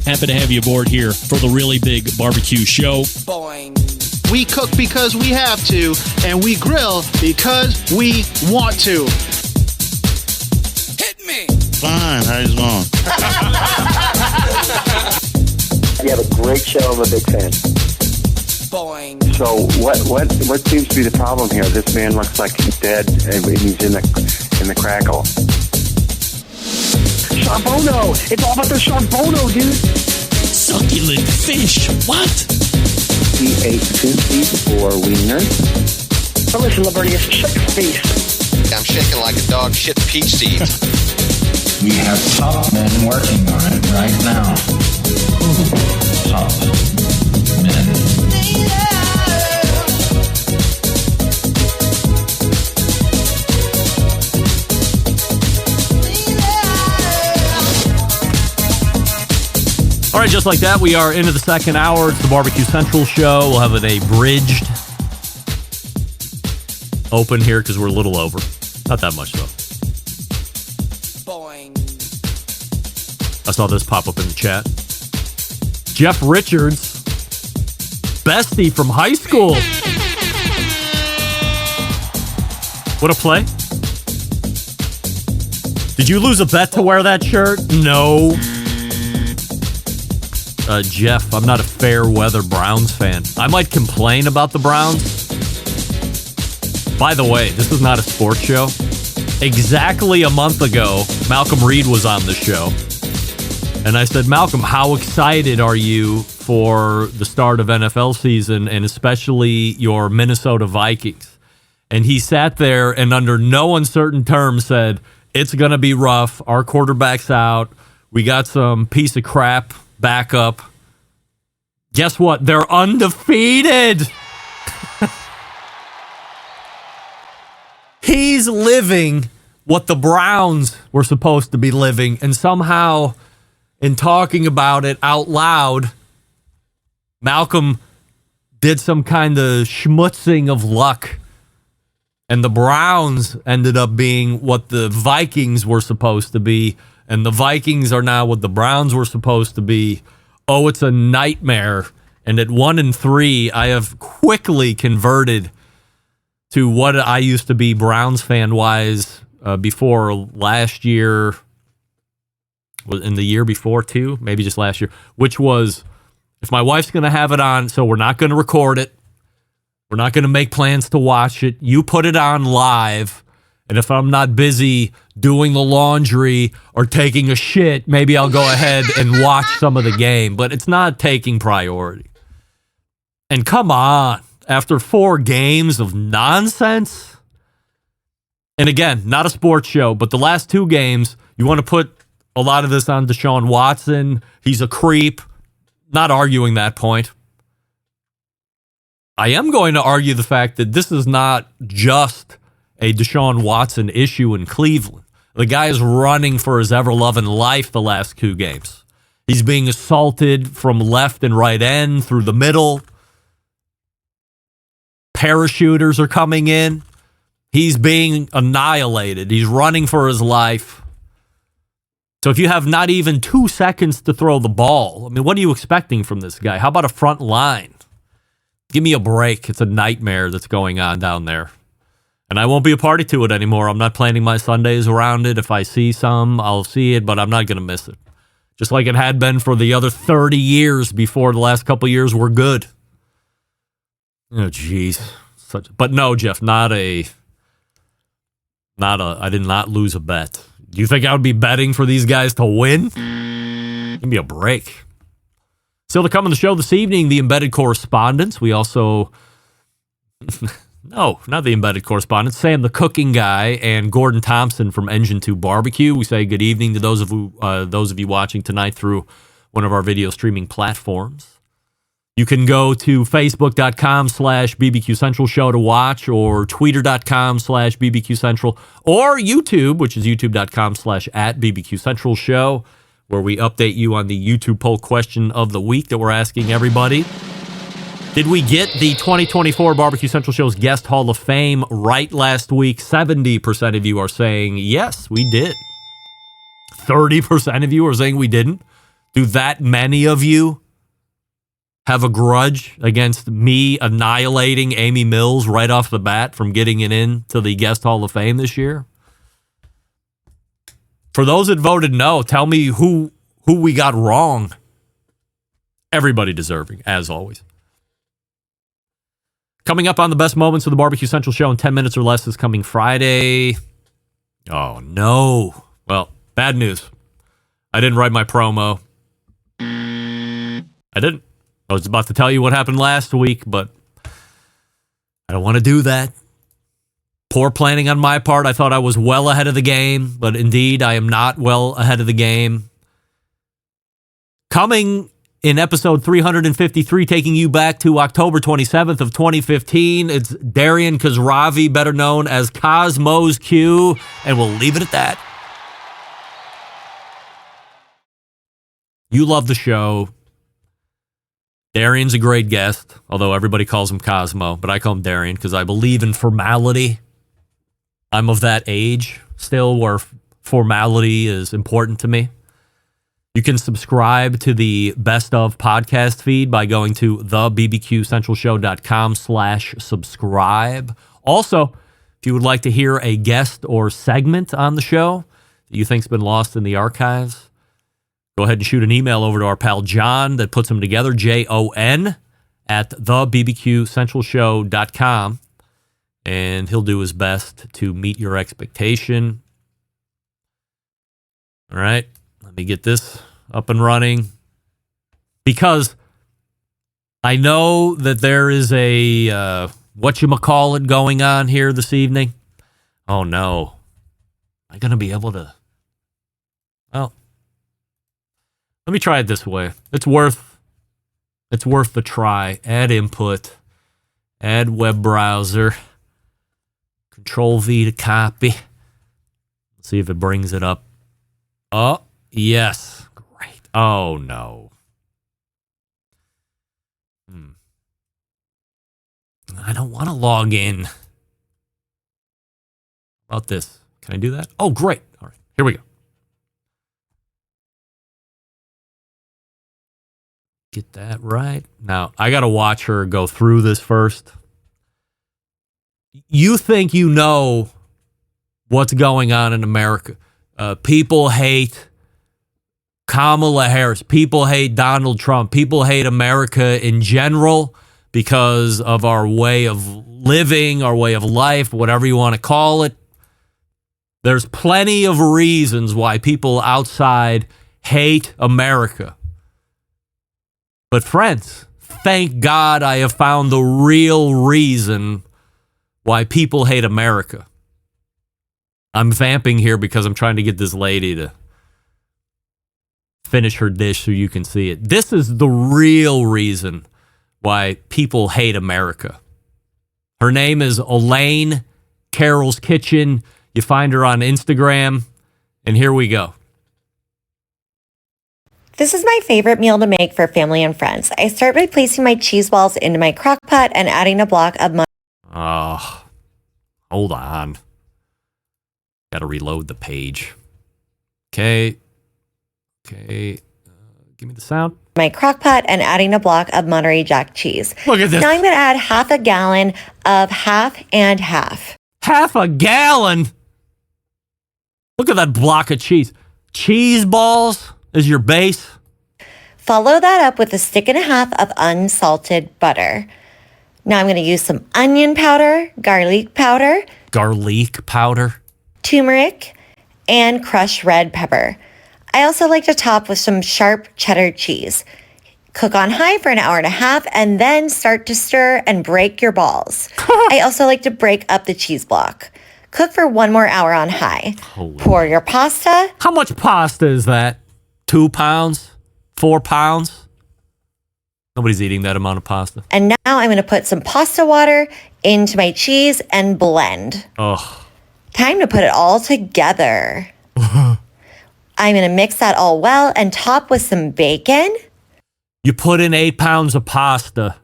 Happy to have you aboard here for the Really Big Barbecue Show. Boing. We cook because we have to, and we grill because we want to. Hit me! Fine, how's it going? You have a great show. I'm a big fan. Boing. So what seems to be the problem here? This man looks like he's dead, and he's in the crackle. Charbono! It's all about the charbono, dude. Succulent fish. What? He ate 2 feet or wiener. Oh, listen, Libertius, shut your face. I'm shaking like a dog shit peach seeds. We have top men working on it right now. Top men. All right, just like that, we are into the second hour. It's the Barbecue Central show. We'll have it abridged open here because we're a little over. Not that much, though. Boing. I saw this pop up in the chat. Jeff Richards, bestie from high school. What a play. Did you lose a bet to wear that shirt? No. Jeff, I'm not a fair weather Browns fan. I might complain about the Browns. By the way, this is not a sports show. Exactly a month ago, Malcolm Reed was on the show. And I said, Malcolm, how excited are you for the start of NFL season and especially your Minnesota Vikings? And he sat there and under no uncertain terms said, it's going to be rough. Our quarterback's out. We got some piece of crap backup. Guess what? They're undefeated. He's living what the Browns were supposed to be living, and somehow in talking about it out loud, Malcolm did some kind of schmutzing of luck, and the Browns ended up being what the Vikings were supposed to be, and the Vikings are now what the Browns were supposed to be. Oh, it's a nightmare. And at 1-3, I have quickly converted to what I used to be Browns fan-wise before last year, in the year before too, maybe just last year, which was, if my wife's going to have it on, so we're not going to record it, we're not going to make plans to watch it, you put it on live, and if I'm not busy doing the laundry or taking a shit, maybe I'll go ahead and watch some of the game. But it's not taking priority. And come on, after 4 games of nonsense, and again, not a sports show, but the last 2 games, you want to put a lot of this on Deshaun Watson. He's a creep. Not arguing that point. I am going to argue the fact that this is not just a Deshaun Watson issue in Cleveland. The guy is running for his ever-loving life the last 2 games. He's being assaulted from left and right end through the middle. Parachuters are coming in. He's being annihilated. He's running for his life. So if you have not even 2 seconds to throw the ball, I mean, what are you expecting from this guy? How about a front line? Give me a break. It's a nightmare that's going on down there. And I won't be a party to it anymore. I'm not planning my Sundays around it. If I see some, I'll see it, but I'm not going to miss it. Just like it had been for the other 30 years before the last couple years were good. Oh, jeez. But no, Jeff, I did not lose a bet. Do you think I would be betting for these guys to win? Give me a break. Still to come on the show this evening, the embedded correspondence. We also... No, not the embedded correspondent. Sam, the cooking guy, and Gordon Thompson from Engine 2 Barbecue. We say good evening to those of you watching tonight through one of our video streaming platforms. You can go to facebook.com/BBQ Central Show to watch, or twitter.com/BBQ Central, or YouTube, which is youtube.com/@BBQ Central Show, where we update you on the YouTube poll question of the week that we're asking everybody. Did we get the 2024 Barbecue Central Show's Guest Hall of Fame right last week? 70% of you are saying, yes, we did. 30% of you are saying we didn't. Do that many of you have a grudge against me annihilating Amy Mills right off the bat from getting it into the Guest Hall of Fame this year? For those that voted no, tell me who we got wrong. Everybody deserving, as always. Coming up on the best moments of the Barbecue Central show in 10 minutes or less is coming Friday. Oh, no. Well, bad news. I didn't write my promo. I didn't. I was about to tell you what happened last week, but I don't want to do that. Poor planning on my part. I thought I was well ahead of the game, but indeed I am not well ahead of the game. Coming in episode 353, taking you back to October 27th of 2015, it's Darian Khosravi, better known as Cosmo's Q, and we'll leave it at that. You love the show. Darian's a great guest, although everybody calls him Cosmo, but I call him Darian because I believe in formality. I'm of that age still where formality is important to me. You can subscribe to the Best Of podcast feed by going to thebbqcentralshow.com/subscribe. Also, if you would like to hear a guest or segment on the show that you think's been lost in the archives, go ahead and shoot an email over to our pal John that puts them together, Jon, at thebbqcentralshow.com, and he'll do his best to meet your expectation. All right, let me get this up and running, because I know that there is a whatchamacallit going on here this evening. Oh, no. Am I going to be able to... Well, let me try it this way. It's worth the try. Add input. Add web browser. Control V to copy. Let's see if it brings it up. Oh, yes. Great. Oh, no. I don't want to log in. How about this? Can I do that? Oh, great. All right. Here we go. Get that right. Now, I got to watch her go through this first. You think you know what's going on in America. People hate Kamala Harris. People hate Donald Trump. People hate America in general because of our way of living, our way of life, whatever you want to call it. There's plenty of reasons why people outside hate America. But friends, thank God I have found the real reason why people hate America. I'm vamping here because I'm trying to get this lady to finish her dish so you can see it. This is the real reason why people hate America. Her name is Elaine, Carol's Kitchen. You find her on Instagram, and here we go. This is my favorite meal to make for family and friends. I start by placing my cheese balls into my crock pot and adding a block of Oh, hold on. Got to reload the page. Okay. Give me the sound. My crock pot and adding a block of Monterey Jack cheese. Look at this. Now I'm going to add half a gallon of half and half. Half a gallon? Look at that block of cheese. Cheese balls is your base? Follow that up with a stick and a half of unsalted butter. Now I'm going to use some onion powder, garlic powder, turmeric, and crushed red pepper. I also like to top with some sharp cheddar cheese. Cook on high for an hour and a half and then start to stir and break your balls. I also like to break up the cheese block. Cook for 1 more hour on high. Pour your pasta. How much pasta is that? 2 pounds? 4 pounds? Nobody's eating that amount of pasta. And now I'm going to put some pasta water into my cheese and blend. Ugh. Time to put it all together. I'm going to mix that all well and top with some bacon. You put in 8 pounds of pasta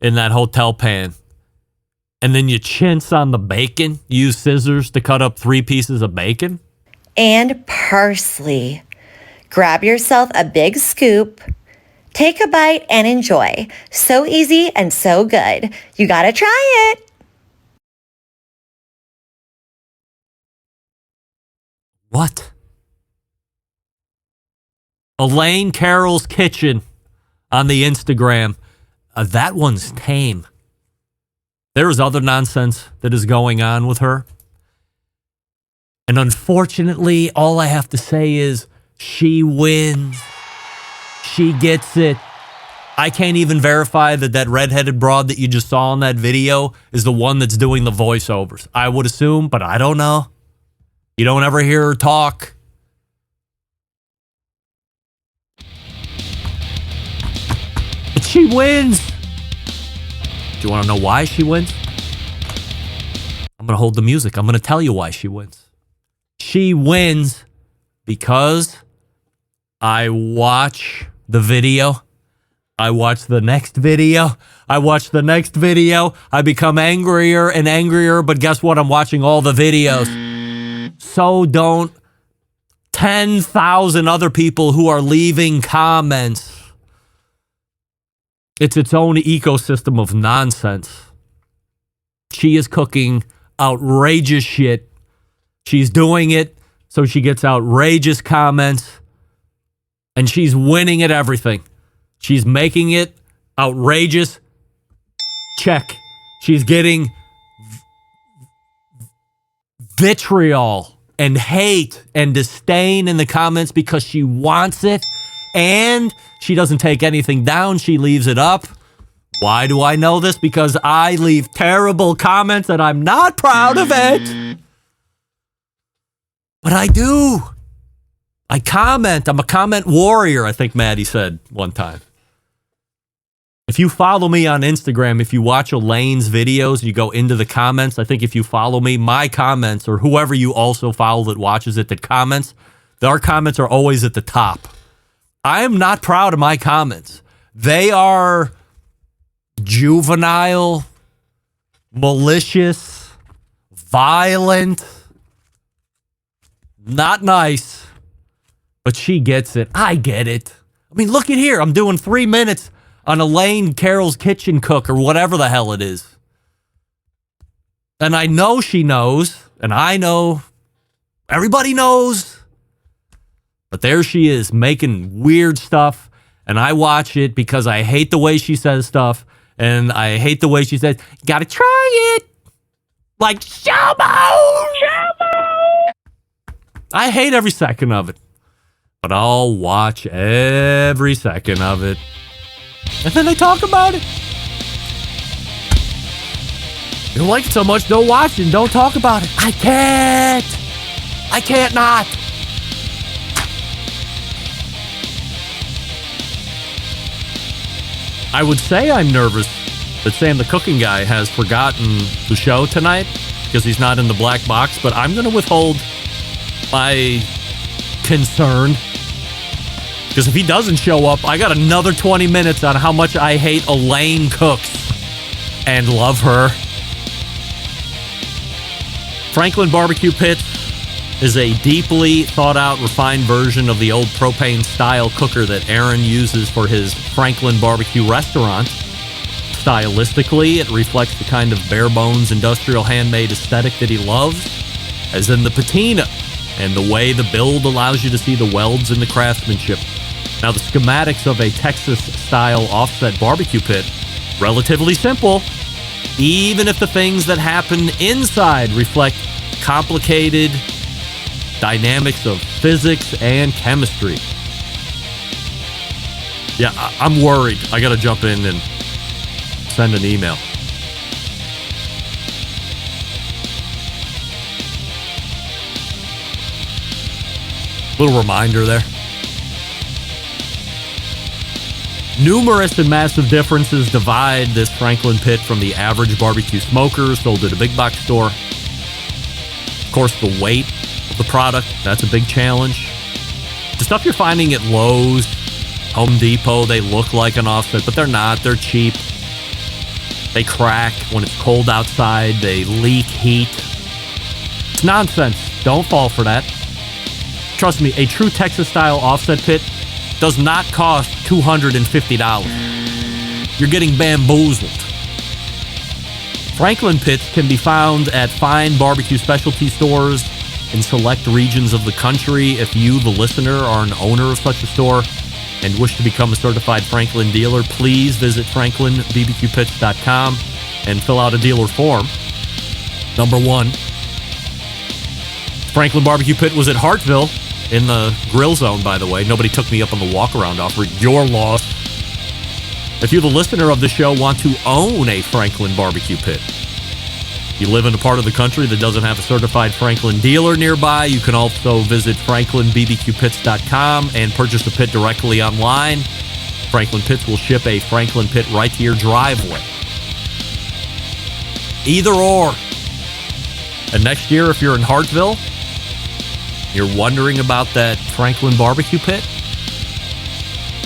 in that hotel pan, and then you chintz on the bacon. You use scissors to cut up 3 pieces of bacon. And parsley. Grab yourself a big scoop, take a bite, and enjoy. So easy and so good. You gotta try it. What? Elaine Carroll's Kitchen on the Instagram. That one's tame. There is other nonsense that is going on with her. And unfortunately, all I have to say is she wins. She gets it. I can't even verify that redheaded broad that you just saw in that video is the one that's doing the voiceovers. I would assume, but I don't know. You don't ever hear her talk. But she wins. Do you want to know why she wins? I'm going to hold the music. I'm going to tell you why she wins. She wins because I watch the video. I watch the next video. I watch the next video. I become angrier and angrier, but guess what? I'm watching all the videos. So don't 10,000 other people who are leaving comments. It's its own ecosystem of nonsense. She is cooking outrageous shit. She's doing it so she gets outrageous comments. And she's winning at everything. She's making it outrageous. Check. She's getting vitriol and hate and disdain in the comments because she wants it. And she doesn't take anything down. She leaves it up. Why do I know this? Because I leave terrible comments and I'm not proud of it. But I do. I comment. I'm a comment warrior, I think Maddie said one time. If you follow me on Instagram, if you watch Elaine's videos, you go into the comments. I think if you follow me, my comments, or whoever you also follow that watches it that comments, our comments are always at the top. I am not proud of my comments. They are juvenile, malicious, violent, not nice, but she gets it. I get it. I mean, look at here. I'm doing 3 minutes on Elaine Carroll's Kitchen Cook or whatever the hell it is. And I know she knows, and I know everybody knows. But there she is making weird stuff, and I watch it because I hate the way she says stuff, and I hate the way she says, gotta try it. Like, Shamo! I hate every second of it, but I'll watch every second of it. And then they talk about it. You don't like it so much, don't watch it and don't talk about it. I can't not. I would say I'm nervous that Sam the Cooking Guy has forgotten the show tonight because he's not in the black box, but I'm going to withhold my concern because if he doesn't show up, I got another 20 minutes on how much I hate Elaine cooks and love her. Franklin Barbecue Pit is a deeply thought out, refined version of the old propane style cooker that Aaron uses for his Franklin Barbecue restaurant. Stylistically, it reflects the kind of bare bones industrial handmade aesthetic that he loves, as in the patina and the way the build allows you to see the welds and the craftsmanship. Now, the schematics of a Texas-style offset barbecue pit, relatively simple, even if the things that happen inside reflect complicated dynamics of physics and chemistry. Yeah, I'm worried. I got to jump in and send an email. Little reminder there. Numerous and massive differences divide this Franklin pit from the average barbecue smoker sold at a big box store. Of course, the weight of the product, that's a big challenge. The stuff you're finding at Lowe's, Home Depot, they look like an offset, but they're not. They're cheap. They crack when it's cold outside. They leak heat. It's nonsense. Don't fall for that. Trust me, a true Texas-style offset pit does not cost $250. You're getting bamboozled. Franklin pits can be found at fine barbecue specialty stores in select regions of the country. If you, the listener, are an owner of such a store and wish to become a certified Franklin dealer, please visit franklinbbqpits.com and fill out a dealer form. Number 1, Franklin Barbecue Pit was at Hartville in the grill zone, by the way. Nobody took me up on the walk-around offer. Your loss. If you, the listener of the show, want to own a Franklin Barbecue Pit, you live in a part of the country that doesn't have a certified Franklin dealer nearby, you can also visit franklinbbqpits.com and purchase a pit directly online. Franklin Pits will ship a Franklin pit right to your driveway. Either or. And next year, if you're in Hartville, you're wondering about that Franklin Barbecue Pit,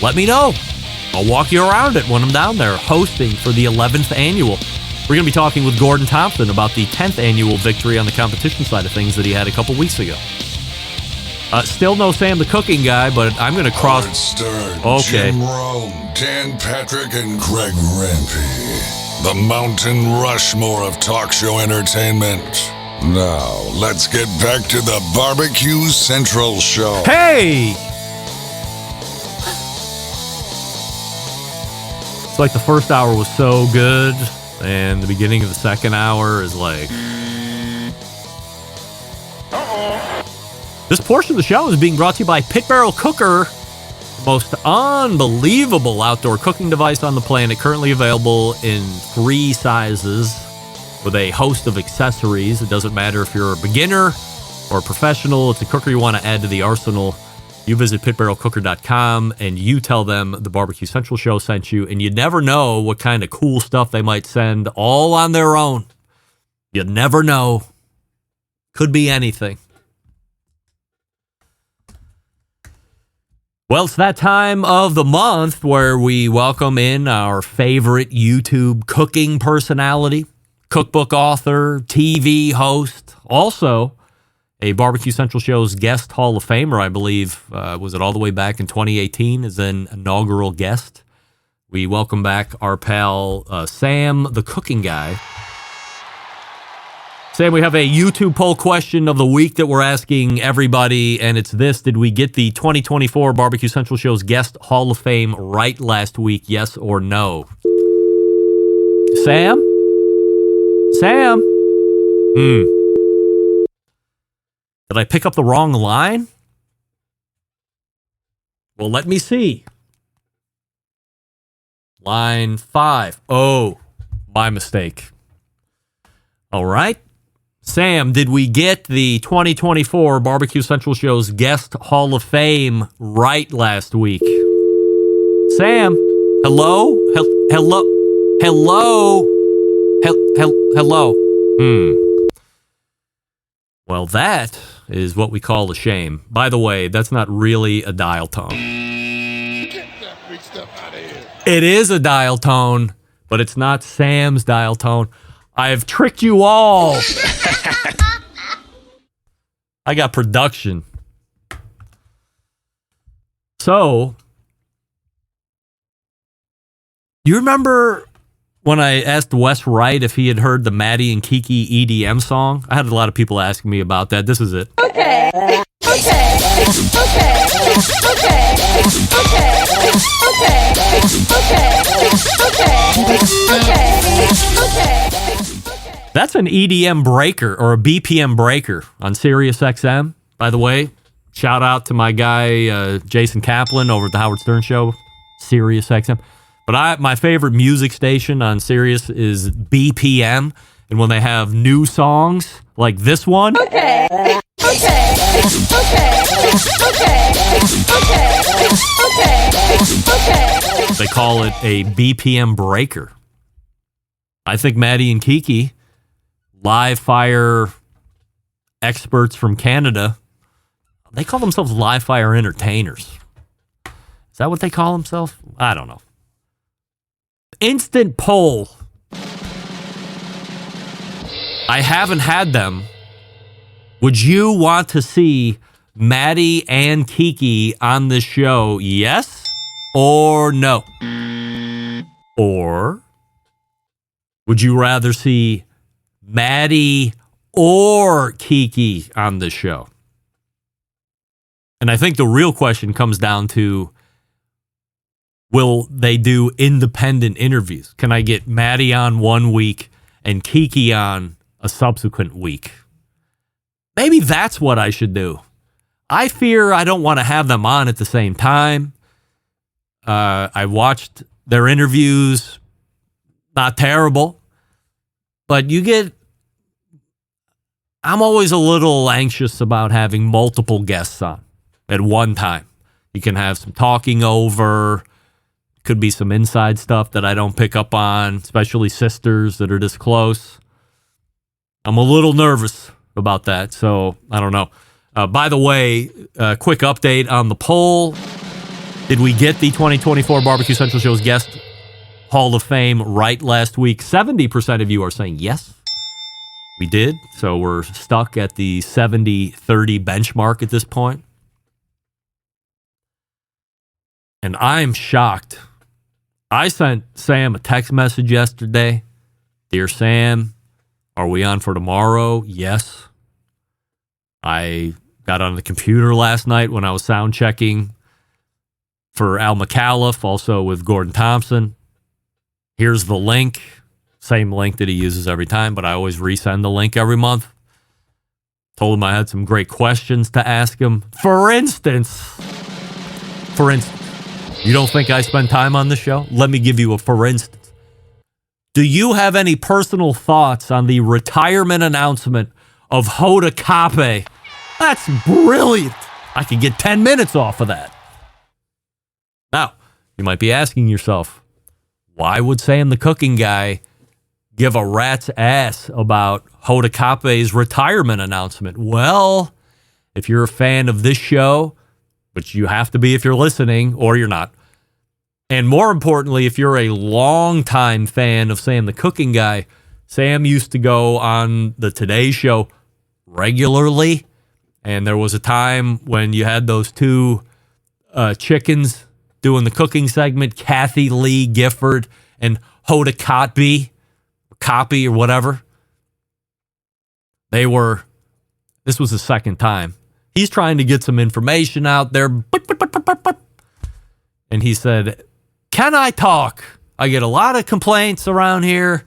let me know. I'll walk you around it when I'm down there hosting for the 11th annual. We're going to be talking with Gordon Thompson about the 10th annual victory on the competition side of things that he had a couple weeks ago. Still no Sam the cooking guy, but I'm going to cross... Howard Stern, okay. Jim Rome, Dan Patrick, and Craig Rampey. The Mountain Rushmore of talk show entertainment. Now, let's get back to the Barbecue Central show. Hey! It's like the first hour was so good, and the beginning of the second hour is like... This portion of the show is being brought to you by Pit Barrel Cooker, the most unbelievable outdoor cooking device on the planet, currently available in 3 sizes with a host of accessories. It doesn't matter if you're a beginner or a professional. It's a cooker you want to add to the arsenal. You visit pitbarrelcooker.com and you tell them the Barbecue Central show sent you, and you never know what kind of cool stuff they might send all on their own. You never know. Could be anything. Well, it's that time of the month where we welcome in our favorite YouTube cooking personality, cookbook author, TV host, also a Barbecue Central show's guest Hall of Famer, I believe, was it all the way back in 2018 as an inaugural guest. We welcome back our pal Sam, the cooking guy. Sam, we have a YouTube poll question of the week that we're asking everybody, and it's this: did we get the 2024 Barbecue Central show's guest Hall of Fame right last week, yes or no? Sam? Sam? Did I pick up the wrong line? Well, let me see. Line 5. Oh, my mistake. All right. Sam, did we get the 2024 Barbecue Central show's guest Hall of Fame right last week? Sam? Hello? Hello? Hello? Hello? Well, that is what we call a shame. By the way, that's not really a dial tone. Get that big stuff out of here. It is a dial tone, but it's not Sam's dial tone. I have tricked you all. I got production. So, you remember when I asked Wes Wright if he had heard the Maddie and Kiki EDM song? I had a lot of people asking me about that. This is it. Okay. That's an EDM breaker or a BPM breaker on Sirius XM. By the way, shout out to my guy Jason Kaplan over at the Howard Stern Show, Sirius XM. But my favorite music station on Sirius is BPM, and when they have new songs like this one, they call it a BPM breaker. I think Maddie and Kiki, live fire experts from Canada, they call themselves live fire entertainers. Is that what they call themselves? I don't know. Instant poll. I haven't had them. Would you want to see Maddie and Kiki on the show, yes or no? Or would you rather see Maddie or Kiki on the show? And I think the real question comes down to, will they do independent interviews? Can I get Maddie on one week and Kiki on a subsequent week? Maybe that's what I should do. I fear I don't want to have them on at the same time. I watched their interviews. Not terrible. But I'm always a little anxious about having multiple guests on at one time. You can have some talking over. Could be some inside stuff that I don't pick up on, especially sisters that are this close. I'm a little nervous about that, so I don't know. By the way, quick update on the poll. Did we get the 2024 Barbecue Central Show's Guest Hall of Fame right last week? 70% of you are saying yes. We did, so we're stuck at the 70-30 benchmark at this point. And I'm shocked. I sent Sam a text message yesterday. Dear Sam, are we on for tomorrow? Yes. I got on the computer last night when I was sound checking for Al McAuliffe, also with Gordon Thompson. Here's the link. Same link that he uses every time, but I always resend the link every month. Told him I had some great questions to ask him. For instance, you don't think I spend time on the show? Let me give you a for instance. Do you have any personal thoughts on the retirement announcement of Hoda Kotb? That's brilliant. I could get 10 minutes off of that. Now, you might be asking yourself, why would Sam the Cooking Guy give a rat's ass about Hoda Kotb's retirement announcement? Well, if you're a fan of this show, which you have to be if you're listening, or you're not. And more importantly, if you're a longtime fan of Sam the Cooking Guy, Sam used to go on the Today Show regularly. And there was a time when you had those two chickens doing the cooking segment, Kathy Lee Gifford and Hoda Kotb, or whatever. This was the second time. He's trying to get some information out there. And he said, can I talk? I get a lot of complaints around here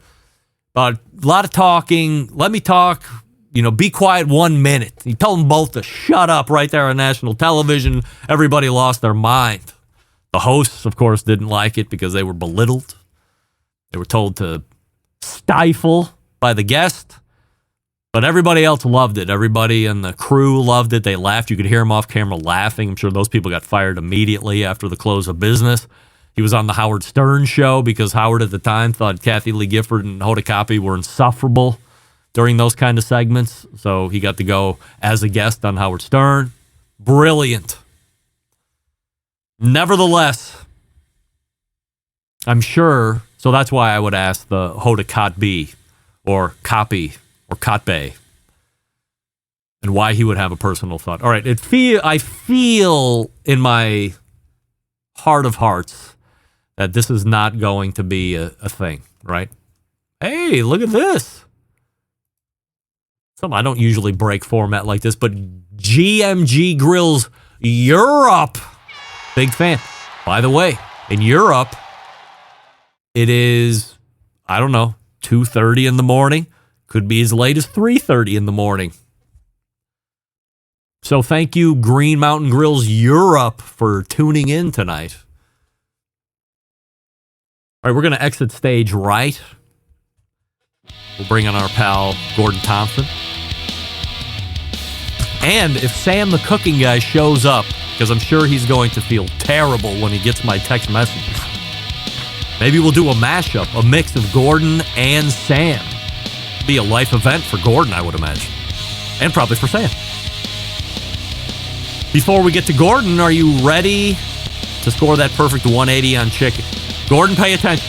about a lot of talking. Let me talk. Be quiet 1 minute. He told them both to shut up right there on national television. Everybody lost their mind. The hosts, of course, didn't like it because they were belittled. They were told to stifle by the guest. But everybody else loved it. Everybody in the crew loved it. They laughed. You could hear them off camera laughing. I'm sure those people got fired immediately after the close of business. He was on the Howard Stern show because Howard at the time thought Kathy Lee Gifford and Hoda Kotb were insufferable during those kind of segments. So he got to go as a guest on Howard Stern. Brilliant. Nevertheless, I'm sure, so that's why I would ask the Hoda Kotb or Kotb or Kotb and why he would have a personal thought. All right, I feel in my heart of hearts that this is not going to be a thing, right? Hey, look at this. I don't usually break format like this, but GMG Grills Europe. Big fan. By the way, in Europe, it is, 2:30 in the morning. Could be as late as 3:30 in the morning. So thank you, Green Mountain Grills Europe, for tuning in tonight. All right, we're going to exit stage right. We'll bring on our pal, Gordon Thompson. And if Sam the Cooking Guy shows up, because I'm sure he's going to feel terrible when he gets my text messages, maybe we'll do a mashup, a mix of Gordon and Sam. Be a life event for Gordon, I would imagine. And probably for Sam. Before we get to Gordon, are you ready to score that perfect 180 on chicken? Gordon, pay attention.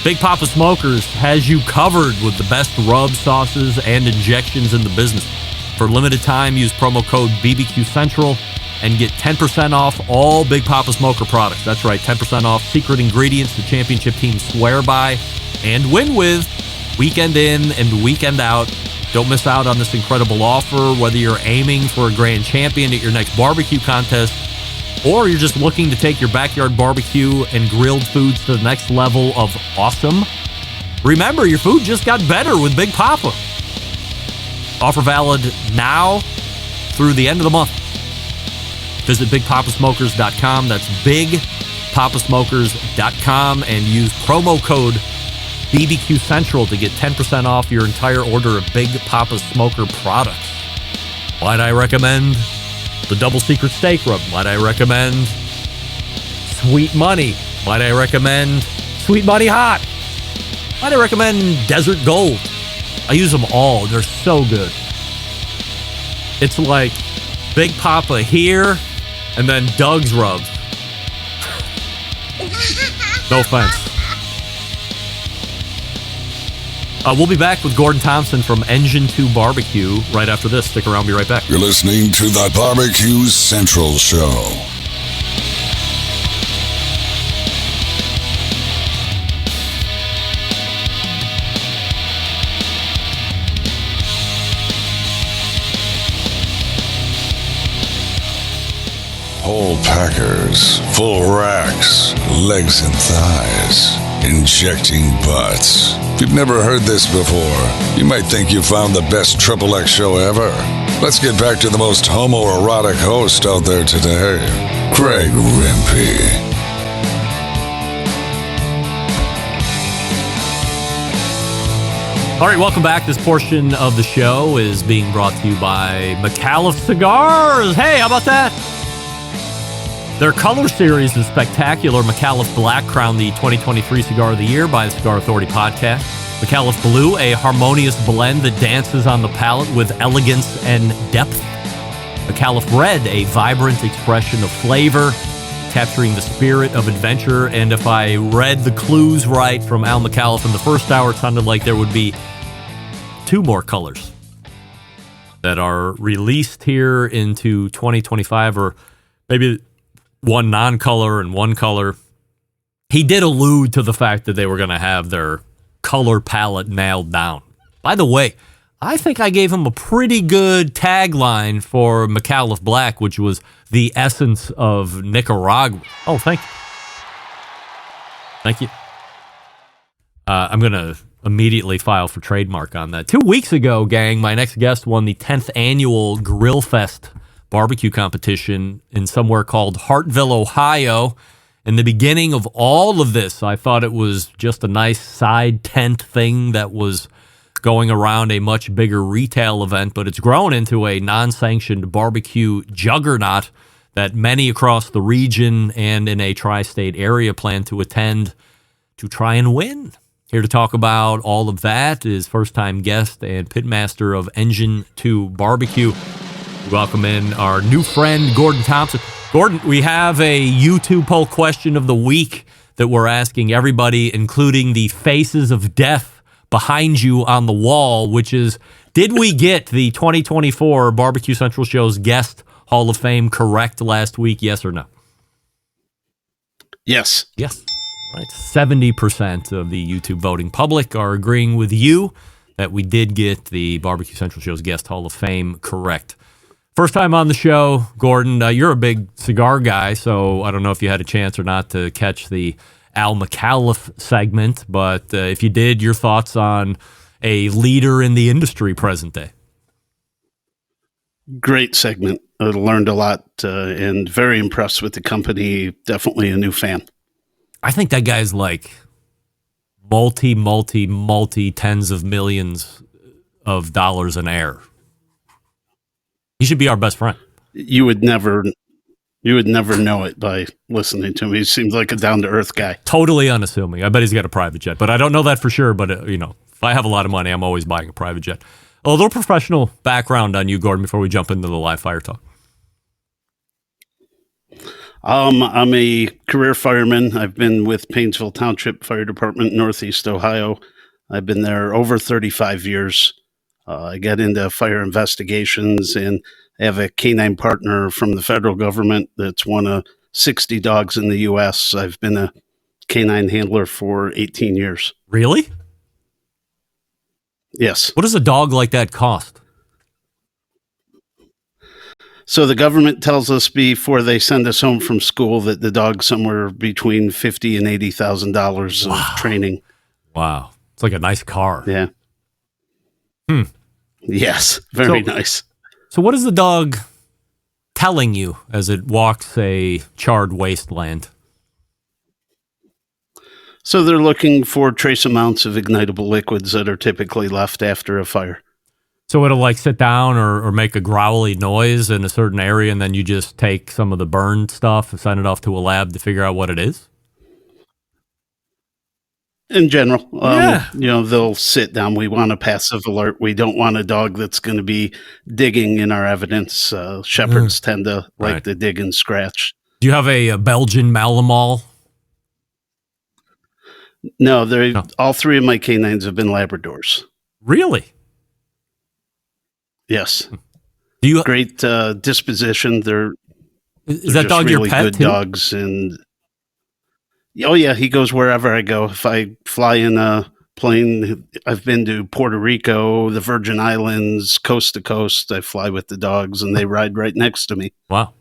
Big Papa Smokers has you covered with the best rub sauces and injections in the business. For limited time, use promo code BBQ Central and get 10% off all Big Papa Smoker products. That's right, 10% off secret ingredients the championship team swear by and win with weekend in and weekend out. Don't miss out on this incredible offer, whether you're aiming for a grand champion at your next barbecue contest or you're just looking to take your backyard barbecue and grilled foods to the next level of awesome. Remember, your food just got better with Big Papa. Offer valid now through the end of the month. Visit BigPapaSmokers.com. That's BigPapaSmokers.com and use promo code BBQ Central to get 10% off your entire order of Big Papa Smoker products. Might I recommend the Double Secret Steak Rub? Might I recommend Sweet Money? Might I recommend Sweet Money Hot? Might I recommend Desert Gold? I use them all. They're so good. It's like Big Papa here and then Doug's Rubs. No offense. We'll be back with Gordon Thompson from Engine 2 Barbecue right after this. Stick around. Be right back. You're listening to the Barbecue Central Show. Whole packers, full racks, legs and thighs, injecting butts. If you've never heard this before, you might think you found the best XXX show ever. Let's get back to the most homoerotic host out there today, Craig Rempe. All right, welcome back. This portion of the show is being brought to you by McAuliffe Cigars. Hey, how about that? Their color series is spectacular. McAuliffe Black crowned the 2023 Cigar of the Year by the Cigar Authority podcast. McAuliffe Blue, a harmonious blend that dances on the palate with elegance and depth. McAuliffe Red, a vibrant expression of flavor, capturing the spirit of adventure. And if I read the clues right from Al McAuliffe in the first hour, it sounded like there would be 2 more colors that are released here into 2025, or maybe one non-color and one color. He did allude to the fact that they were going to have their color palette nailed down. By the way, I think I gave him a pretty good tagline for McAuliffe Black, which was the essence of Nicaragua. Oh, thank you. Thank you. I'm going to immediately file for trademark on that. 2 weeks ago, gang, my next guest won the 10th annual Grillfest barbecue competition in somewhere called Hartville, Ohio. In the beginning of all of this, I thought it was just a nice side tent thing that was going around a much bigger retail event, but it's grown into a non-sanctioned barbecue juggernaut that many across the region and in a tri-state area plan to attend to try and win. Here to talk about all of that is first-time guest and pitmaster of Engine 2 Barbecue. Welcome in our new friend, Gordon Thompson. Gordon, we have a YouTube poll question of the week that we're asking everybody, including the faces of death behind you on the wall, which is, did we get the 2024 Barbecue Central Show's Guest Hall of Fame correct last week, yes or no? Yes. Yes. Right. 70% of the YouTube voting public are agreeing with you that we did get the Barbecue Central Show's Guest Hall of Fame correct. First time on the show, Gordon, you're a big cigar guy, so I don't know if you had a chance or not to catch the Al McAuliffe segment, but if you did, your thoughts on a leader in the industry present day. Great segment. I learned a lot and very impressed with the company. Definitely a new fan. I think that guy's like multi tens of millions of dollars in air. He should be our best friend. You would never know it by listening to him. He seems like a down-to-earth guy. Totally unassuming. I bet he's got a private jet, but I don't know that for sure. But, if I have a lot of money, I'm always buying a private jet. A little professional background on you, Gordon, before we jump into the live fire talk. I'm a career fireman. I've been with Painesville Township Fire Department, Northeast Ohio. I've been there over 35 years. I got into fire investigations, and I have a canine partner from the federal government that's one of 60 dogs in the U.S. I've been a canine handler for 18 years. Really? Yes. What does a dog like that cost? So the government tells us before they send us home from school that the dog's somewhere between $50,000 and $80,000 of training. Wow. It's like a nice car. Yeah. Yes. Very nice. So what is the dog telling you as it walks a charred wasteland? So they're looking for trace amounts of ignitable liquids that are typically left after a fire. So it'll like sit down or make a growly noise in a certain area, and then you just take some of the burned stuff and send it off to a lab to figure out what it is? In general, Yeah. they'll sit down. We want a passive alert. We don't want a dog that's going to be digging in our evidence. Shepherds tend to like to dig and scratch. Do you have a Belgian Malinois? No, all three of my canines have been Labradors. Really? Yes. Do you great disposition? Is that dog really your pet good too? dogs, and oh yeah, he goes wherever I go. If I fly in a plane, I've been to Puerto Rico, the Virgin Islands, coast to coast. I fly with the dogs, and they ride right next to me. Wow.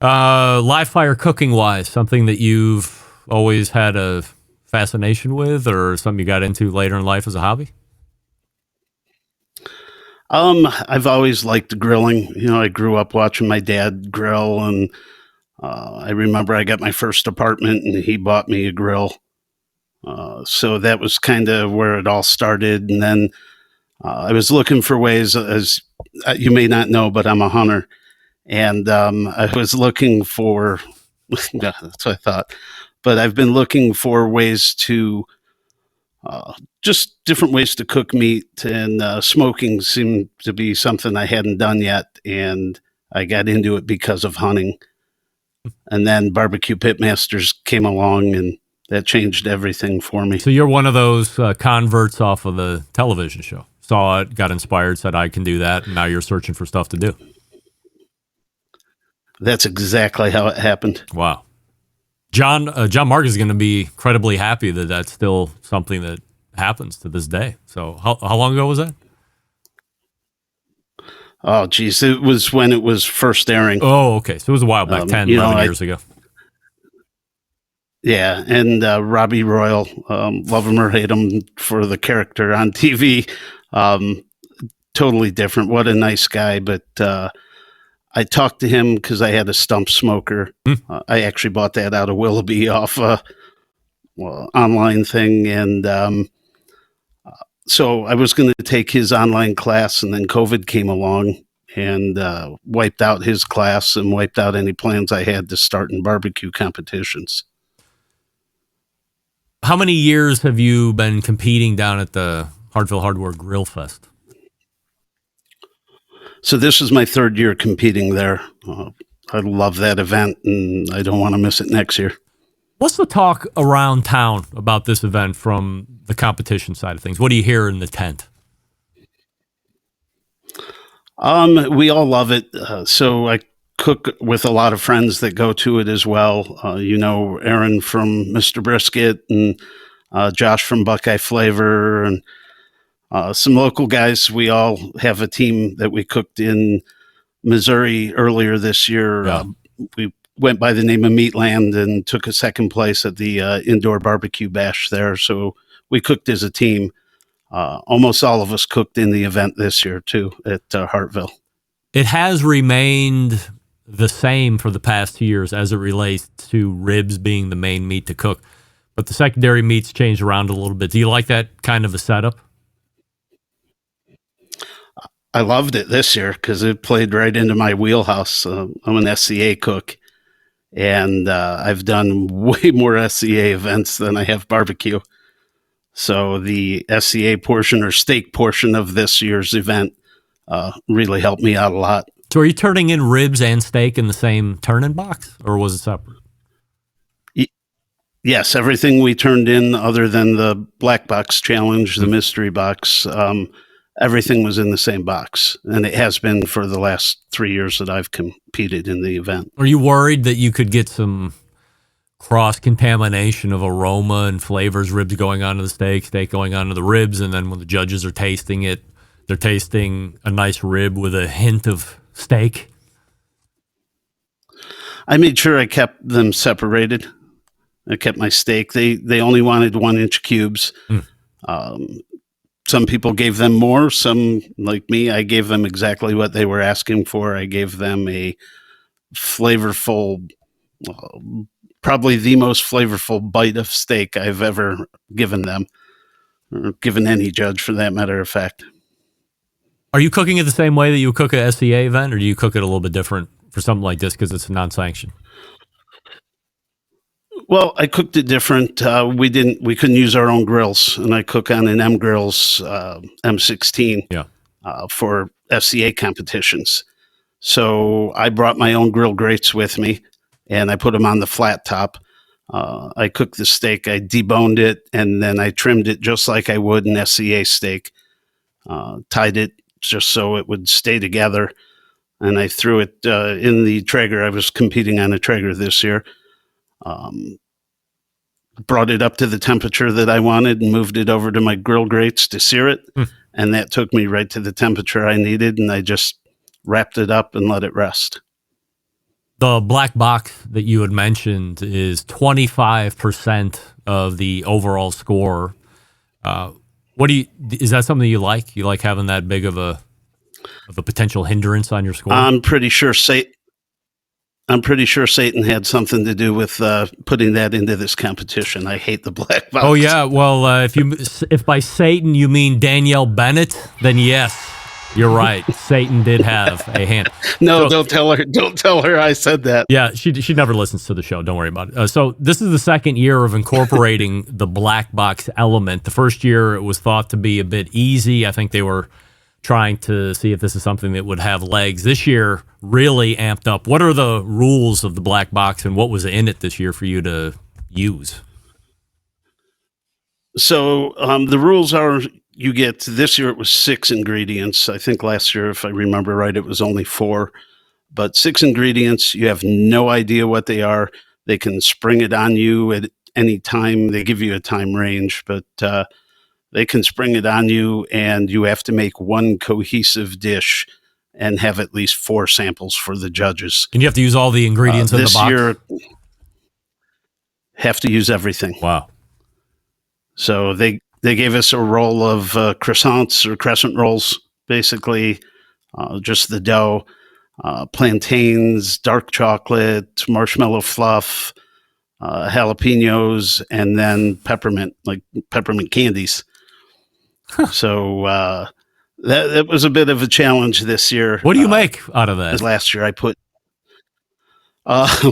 Live fire cooking wise, something that you've always had a fascination with, or something you got into later in life as a hobby? I've always liked grilling. I grew up watching my dad grill, and I remember I got my first apartment and he bought me a grill. So that was kind of where it all started. And then I was looking for ways, as you may not know, but I'm a hunter. And I was looking for, that's what I thought, but I've been looking for ways to, just different ways to cook meat, and smoking seemed to be something I hadn't done yet. And I got into it because of hunting. And then barbecue pitmasters came along, and that changed everything for me. So you're one of those converts off of the television show. Saw it, got inspired, said I can do that, and now you're searching for stuff to do. That's exactly how it happened. Wow. John Mark is going to be incredibly happy that that's still something that happens to this day. So how long ago was that? Oh, geez. It was when it was first airing. Oh, okay. So it was a while back, 10, 11 years ago. Yeah, and Robbie Royal, love him or hate him for the character on TV, totally different. What a nice guy. But I talked to him because I had a stump smoker. I actually bought that out of Willoughby off a online thing. And so I was going to take his online class, and then COVID came along and wiped out his class and wiped out any plans I had to start in barbecue competitions. How many years have you been competing down at the Hartville Hardware Grillfest? So this is my third year competing there. I love that event, and I don't want to miss it next year. What's the talk around town about this event from the competition side of things? What do you hear in the tent? We all love it. So I cook with a lot of friends that go to it as well. Aaron from Mr. Brisket, and Josh from Buckeye Flavor, and some local guys. We all have a team that we cooked in Missouri earlier this year. Yeah. We went by the name of Meatland and took a second place at the indoor barbecue bash there. So we cooked as a team. Almost all of us cooked in the event this year too at Hartville. It has remained the same for the past 2 years as it relates to ribs being the main meat to cook, but the secondary meats changed around a little bit. Do you like that kind of a setup? I loved it this year because it played right into my wheelhouse. I'm an SCA cook, and I've done way more SCA events than I have barbecue. So the SCA portion or steak portion of this year's event really helped me out a lot. So are you turning in ribs and steak in the same turn-in box, or was it separate? Yes, everything we turned in other than the black box challenge, the mystery box. everything was in the same box, and it has been for the last 3 years that I've competed in the event. Are you worried that you could get some cross-contamination of aroma and flavors, ribs going onto the steak going onto the ribs, and then when the judges are tasting it, they're tasting a nice rib with a hint of steak? I made sure I kept them separated. I kept my steak. They only wanted 1-inch cubes. Some people gave them more. Some, like me, I gave them exactly what they were asking for. I gave them a flavorful, probably the most flavorful bite of steak I've ever given them, or given any judge for that matter of fact. Are you cooking it the same way that you would cook a SCA event, or do you cook it a little bit different for something like this because it's non-sanctioned? Well, I cooked it different. We couldn't use our own grills, and I cook on an M Grills M16 for FCA competitions. So I brought my own grill grates with me, and I put them on the flat top. I cooked the steak, I deboned it, and then I trimmed it just like I would an SCA steak. Tied it just so it would stay together, and I threw it in the Traeger. I was competing on a Traeger this year. Brought it up to the temperature that I wanted and moved it over to my grill grates to sear it. And that took me right to the temperature I needed. And I just wrapped it up and let it rest. The black box that you had mentioned is 25% of the overall score. Is that something you like? You like having that big of a potential hindrance on your score? I'm pretty sure Satan had something to do with putting that into this competition. I hate the black box. Oh yeah, well, if by Satan you mean Danielle Bennett, then yes, you're right. Satan did have a hand. No, don't tell her. Don't tell her I said that. Yeah, she never listens to the show. Don't worry about it. So this is the second year of incorporating the black box element. The first year it was thought to be a bit easy. I think they were trying to see if this is something that would have legs. This year really amped up. What are the rules of the black box, and what was in it this year for you to use? So the rules are, you get, this year it was 6 ingredients. I think last year, if I remember right, it was only 4. But 6 ingredients, you have no idea what they are. They can spring it on you at any time. They give you a time range, but they can spring it on you, and you have to make one cohesive dish and have at least 4 samples for the judges. And you have to use all the ingredients in the box? This year, have to use everything. Wow. So they gave us a roll of croissants or crescent rolls, basically, just the dough, plantains, dark chocolate, marshmallow fluff, jalapenos, and then peppermint candies. So that was a bit of a challenge this year. What do you make out of that? Last year I put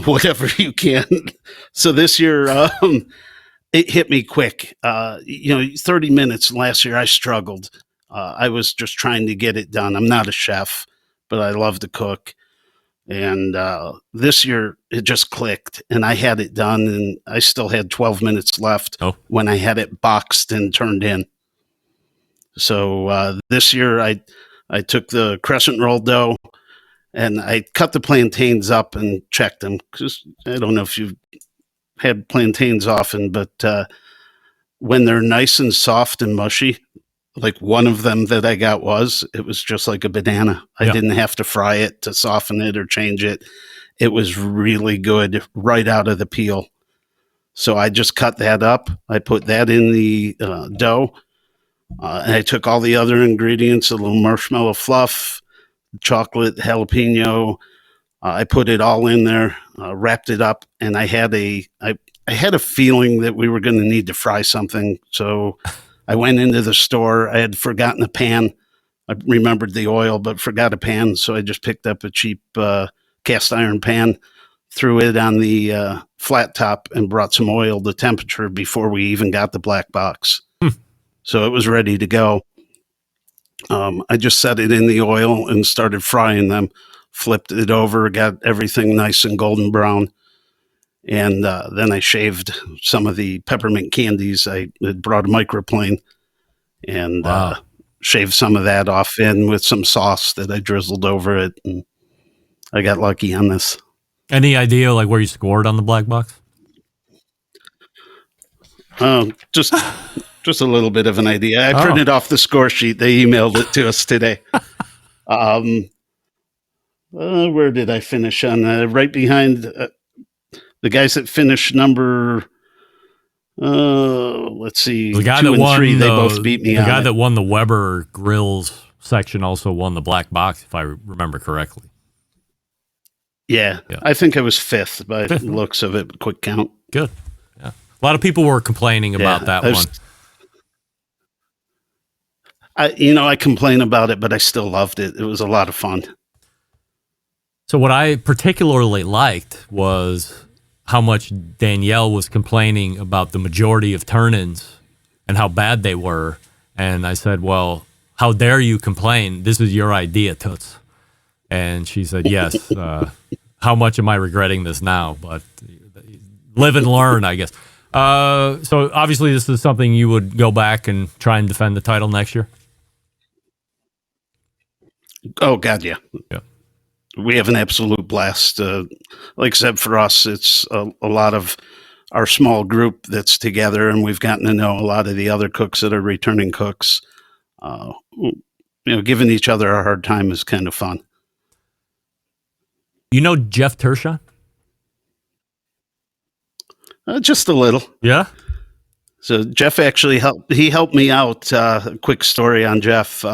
whatever you can. So this year it hit me quick. 30 minutes last year I struggled. I was just trying to get it done. I'm not a chef, but I love to cook. And this year it just clicked, and I had it done, and I still had 12 minutes left when I had it boxed and turned in. So this year I took the crescent roll dough, and I cut the plantains up and checked them. Because I don't know if you've had plantains often, but when they're nice and soft and mushy, like one of them that I got it was just like a banana. I didn't have to fry it to soften it or change it. It was really good right out of the peel. So I just cut that up. I put that in the dough. And I took all the other ingredients, a little marshmallow fluff, chocolate, jalapeno. I put it all in there, wrapped it up, and I had a feeling that we were going to need to fry something. So I went into the store. I had forgotten a pan. I remembered the oil, but forgot a pan. So I just picked up a cheap cast iron pan, threw it on the flat top, and brought some oil to temperature before we even got the black box. So it was ready to go. I just set it in the oil and started frying them, flipped it over, got everything nice and golden brown. And then I shaved some of the peppermint candies. I had brought a microplane and shaved some of that off in with some sauce that I drizzled over it, and I got lucky on this. Any idea like where you scored on the black box? Just a little bit of an idea. I printed off the score sheet. They emailed it to us today. Where did I finish on? Right behind the guys that finished number. Let's see. The guy 2 that and won 3, they both beat me. The on guy it. that won the Weber Grills section also won the black box, if I remember correctly. Yeah, I think I was 5th by the looks of it. Quick count. Good. Yeah, a lot of people were complaining about that one. I complain about it, but I still loved it. It was a lot of fun. So what I particularly liked was how much Danielle was complaining about the majority of turn-ins and how bad they were. And I said, well, how dare you complain? This is your idea, Toots. And she said, yes. How much am I regretting this now? But live and learn, I guess. So obviously this is something you would go back and try and defend the title next year? Oh, God, yeah. We have an absolute blast. Like I said, for us, it's a lot of our small group that's together, and we've gotten to know a lot of the other cooks that are returning cooks. Giving each other a hard time is kind of fun. You know Jeff Tershon? Just a little. Yeah? So Jeff actually helped me out. Quick story on Jeff.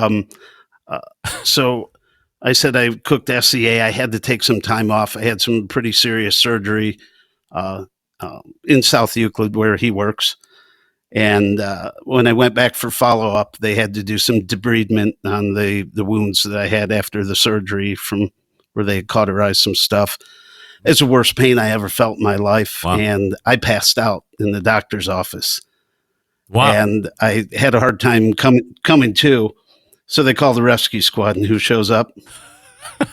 So I said I cooked SCA. I had to take some time off. I had some pretty serious surgery in South Euclid where he works. And when I went back for follow-up, they had to do some debridement on the wounds that I had after the surgery from where they had cauterized some stuff. It's the worst pain I ever felt in my life. Wow. And I passed out in the doctor's office. Wow. And I had a hard time coming to. So they call the rescue squad, and who shows up?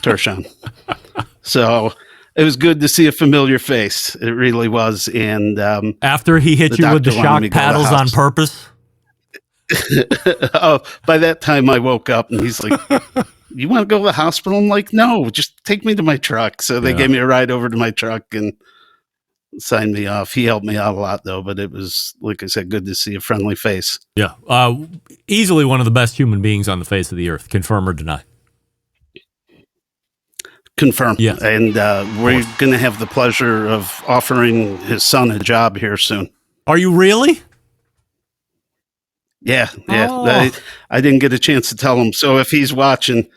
Tershon. So it was good to see a familiar face. It really was. And after he hit you with the shock paddles on purpose? By that time I woke up, and he's like, you want to go to the hospital? I'm like, no, just take me to my truck. So they gave me a ride over to my truck and signed me off. He helped me out a lot, though, but it was, like I said, good to see a friendly face. Yeah. Easily one of the best human beings on the face of the earth. Confirm or deny? Confirm. Yeah. And we're going to have the pleasure of offering his son a job here soon. Are you really? Yeah. Oh. I didn't get a chance to tell him. So if he's watching,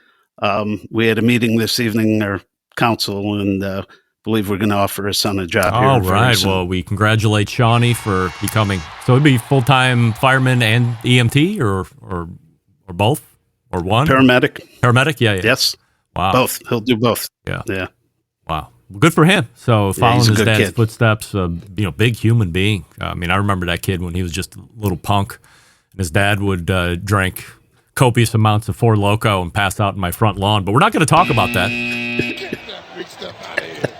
we had a meeting this evening, our council, and believe we're going to offer his son a job here. All right. Well, we congratulate Shawnee for becoming. So it'd be full-time fireman and EMT, or both, or one paramedic. Yeah. Yes. Wow. Both. He'll do both. Yeah. Wow. Well, good for him. So following his dad's kid. footsteps, big human being. I remember that kid when he was just a little punk, and his dad would drink copious amounts of Four Loko and pass out in my front lawn. But we're not going to talk about that.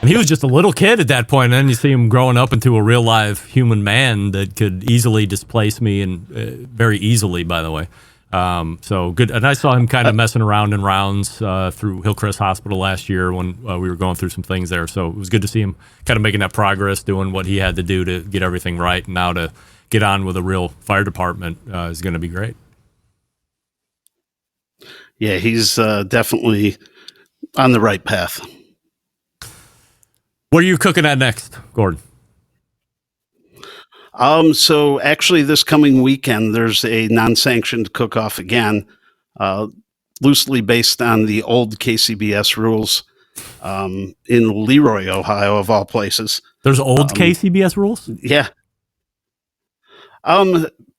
And he was just a little kid at that point, and then you see him growing up into a real live human man that could easily displace me, and very easily, by the way. So good. And I saw him kind of messing around in rounds through Hillcrest Hospital last year when we were going through some things there. So it was good to see him kind of making that progress, doing what he had to do to get everything right. And now to get on with a real fire department is going to be great. Yeah, he's definitely on the right path. What are you cooking at next, Gordon? So actually this coming weekend, there's a non-sanctioned cook-off again, loosely based on the old KCBS rules, in Leroy, Ohio, of all places. There's old KCBS rules? Yeah.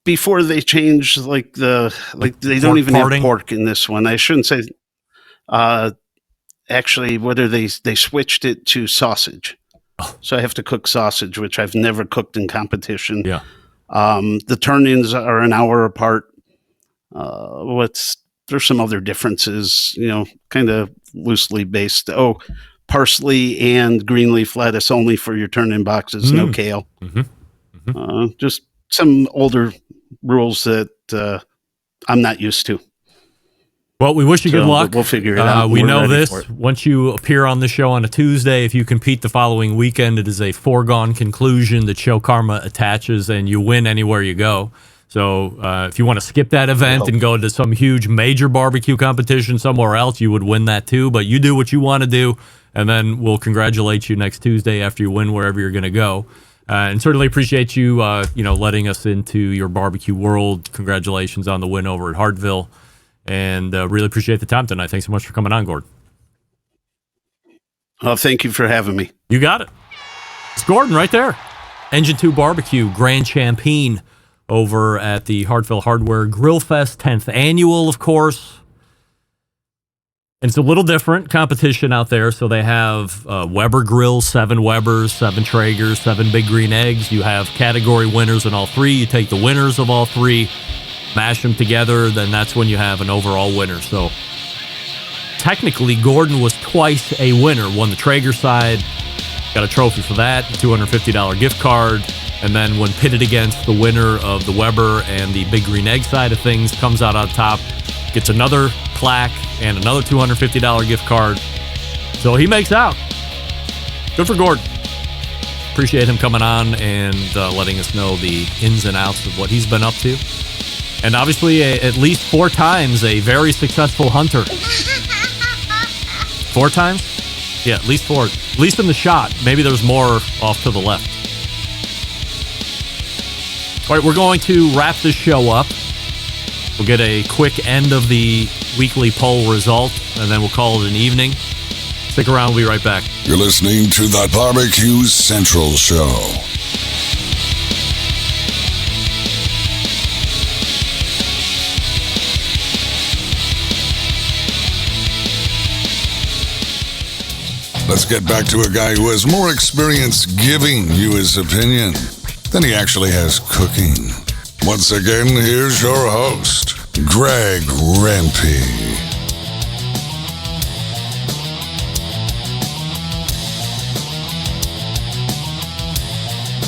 Before they changed, they don't even have pork in this one. I shouldn't say, actually, they switched it to sausage. So I have to cook sausage, which I've never cooked in competition. Yeah. The turn-ins are an hour apart. There's some other differences, kind of loosely based. Oh, parsley and green leaf lettuce only for your turn-in boxes, no kale. Mm-hmm. Mm-hmm. Just some older rules that I'm not used to. Well, we wish you good luck. We'll figure it out. We We're know ready this. for it. Once you appear on the show on a Tuesday, if you compete the following weekend, it is a foregone conclusion that show karma attaches and you win anywhere you go. So if you want to skip that event and go to some huge major barbecue competition somewhere else, you would win that too. But you do what you want to do, and then we'll congratulate you next Tuesday after you win wherever you're going to go. And certainly appreciate you, letting us into your barbecue world. Congratulations on the win over at Hartville. And really appreciate the time tonight. Thanks so much for coming on, Gordon. Oh, thank you for having me. You got it. It's Gordon right there. Engine 2 Barbecue, Grand Champaign over at the Hartville Hardware Grillfest, 10th annual, of course. And it's a little different competition out there. So they have Weber grills, 7 Webers, 7 Traegers, 7 Big Green Eggs. You have category winners in all 3. You take the winners of all 3, mash them together, then that's when you have an overall winner. So technically, Gordon was twice a winner. Won the Traeger side, got a trophy for that, a $250 gift card, and then when pitted against the winner of the Weber and the Big Green Egg side of things, comes out on top, gets another plaque and another $250 gift card. So he makes out. Good for Gordon. Appreciate him coming on and letting us know the ins and outs of what he's been up to. And obviously, at least 4 times, a very successful hunter. 4 times? Yeah, at least 4. At least in the shot. Maybe there's more off to the left. All right, we're going to wrap this show up. We'll get a quick end of the weekly poll result, and then we'll call it an evening. Stick around. We'll be right back. You're listening to the Barbecue Central Show. Let's get back to a guy who has more experience giving you his opinion than he actually has cooking. Once again, here's your host, Greg Rempe.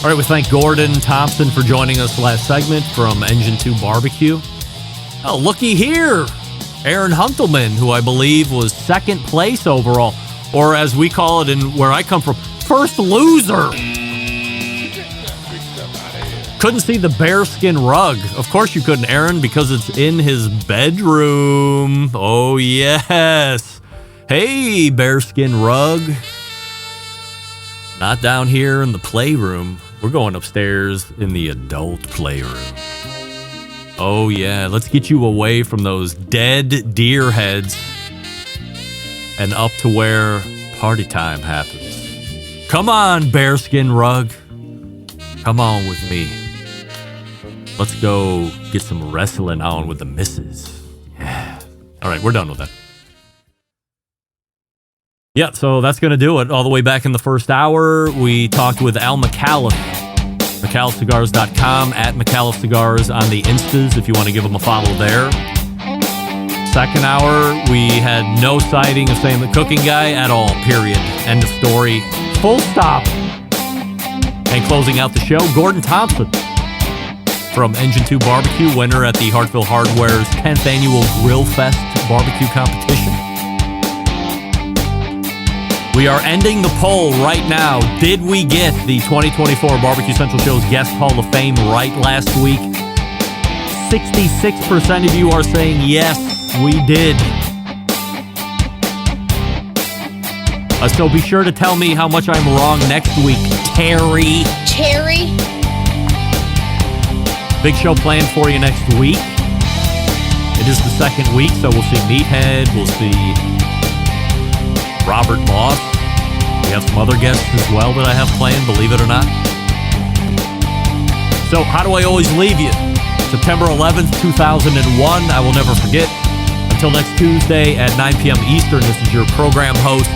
All right, we thank Gordon Thompson for joining us last segment from Engine 2 Barbecue. Oh, looky here. Aaron Huntelman, who I believe was 2nd place overall. Or as we call it in where I come from, first loser. Couldn't see the bearskin rug. Of course you couldn't, Aaron, because it's in his bedroom. Oh, yes. Hey, bearskin rug. Not down here in the playroom. We're going upstairs in the adult playroom. Oh, yeah. Let's get you away from those dead deer heads and up to where party time happens. Come on, bearskin rug. Come on with me. Let's go get some wrestling on with the missus. Yeah. All right, we're done with that. Yeah, so that's going to do it. All the way back in the first hour, we talked with Al McAuliffe, McAuliffeCigars.com, at McAuliffe Cigars on the Instas if you want to give them a follow there. Second hour, we had no sighting of Sam the Cooking Guy at all, period. End of story. Full stop. And closing out the show, Gordon Thompson from Engine 2 Barbecue, winner at the Hartville Hardware's 10th Annual Grillfest barbecue competition. We are ending the poll right now. Did we get the 2024 Barbecue Central Show's Guest Hall of Fame right last week? 66% of you are saying yes, we did. So be sure to tell me how much I'm wrong next week, Terry. Big show planned for you next week. It is the 2nd week, so we'll see Meathead, we'll see Robert Moss. We have some other guests as well that I have planned, believe it or not. So how do I always leave you? September 11th, 2001. I will never forget. Until next Tuesday at 9 p.m. Eastern, this is your program host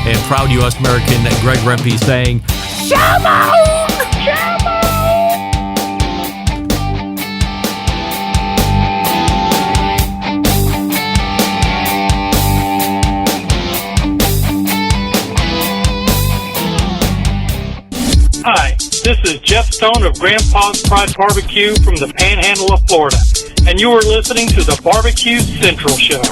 and proud U.S. American Greg Rempe saying, Shalom! Hi, this is Jeff Stone of Grandpa's Pride Barbecue from the Panhandle of Florida, and you are listening to the Barbecue Central Show.